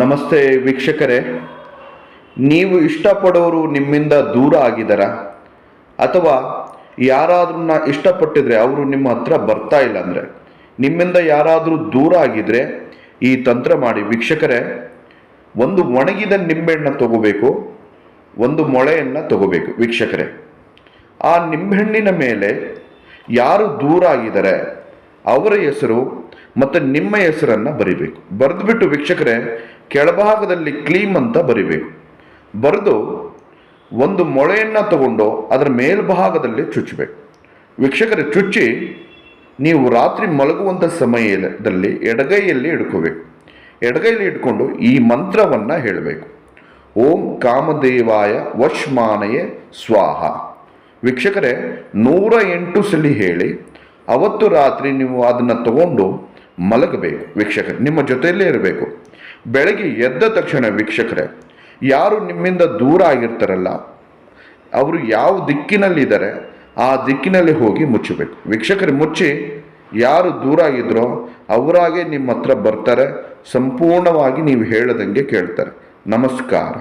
ನಮಸ್ತೆ ವೀಕ್ಷಕರೇ, ನೀವು ಇಷ್ಟಪಡೋರು ನಿಮ್ಮಿಂದ ದೂರ ಆಗಿದ್ದಾರಾ? ಅಥವಾ ಯಾರಾದ್ರನ್ನ ಇಷ್ಟಪಟ್ಟಿದ್ರೆ ಅವರು ನಿಮ್ಮ ಹತ್ರ ಬರ್ತಾ ಇಲ್ಲ ಅಂದರೆ, ನಿಮ್ಮಿಂದ ಯಾರಾದರೂ ದೂರ ಆಗಿದ್ರೆ ಈ ತಂತ್ರ ಮಾಡಿ ವೀಕ್ಷಕರೇ. ಒಂದು ಒಣಗಿದ ನಿಂಬೆಹಣ್ಣು ತಗೋಬೇಕು, ಒಂದು ಮೊಳೆಯನ್ನು ತಗೋಬೇಕು ವೀಕ್ಷಕರೇ. ಆ ನಿಂಬೆಹಣ್ಣಿನ ಮೇಲೆ ಯಾರು ದೂರ ಆಗಿದ್ದಾರೆ ಅವರ ಹೆಸರು ಮತ್ತು ನಿಮ್ಮ ಹೆಸರನ್ನು ಬರಿಬೇಕು. ಬರೆದುಬಿಟ್ಟು ವೀಕ್ಷಕರೇ, ಕೆಳಭಾಗದಲ್ಲಿ ಕ್ಲೀಮ್ ಅಂತ ಬರಿಬೇಕು. ಬರೆದು ಒಂದು ಮೊಳೆಯನ್ನು ತಗೊಂಡು ಅದರ ಮೇಲ್ಭಾಗದಲ್ಲಿ ಚುಚ್ಚಬೇಕು ವೀಕ್ಷಕರೇ. ಚುಚ್ಚಿ ನೀವು ರಾತ್ರಿ ಮಲಗುವಂಥ ಸಮಯದಲ್ಲಿ ಎಡಗೈಯಲ್ಲಿ ಹಿಡ್ಕೋಬೇಕು. ಎಡಗೈಯಲ್ಲಿ ಇಟ್ಕೊಂಡು ಈ ಮಂತ್ರವನ್ನು ಹೇಳಬೇಕು. ಓಂ ಕಾಮದೇವಾಯ ವಶ್ಮಾನಯೇ ಸ್ವಾಹ. ವೀಕ್ಷಕರೇ, 108 ಸಲ ಹೇಳಿ ಅವತ್ತು ರಾತ್ರಿ ನೀವು ಅದನ್ನು ತಗೊಂಡು ಮಲಗಬೇಕು ವೀಕ್ಷಕರೇ. ನಿಮ್ಮ ಜೊತೆಯಲ್ಲೇ ಇರಬೇಕು. ಬೆಳಗ್ಗೆ ಎದ್ದ ತಕ್ಷಣ ವೀಕ್ಷಕರೇ, ಯಾರು ನಿಮ್ಮಿಂದ ದೂರ ಆಗಿರ್ತಾರಲ್ಲ ಅವರು ಯಾವ ದಿಕ್ಕಿನಲ್ಲಿದ್ದಾರೆ ಆ ದಿಕ್ಕಿನಲ್ಲಿ ಹೋಗಿ ಮುಚ್ಚಬೇಕು ವೀಕ್ಷಕರೇ. ಮುಚ್ಚಿ ಯಾರು ದೂರ ಆಗಿದ್ರೋ ಅವರಾಗೆ ನಿಮ್ಮ ಹತ್ರ ಬರ್ತಾರೆ. ಸಂಪೂರ್ಣವಾಗಿ ನೀವು ಹೇಳದಂಗೆ ಕೇಳ್ತಾರೆ. ನಮಸ್ಕಾರ.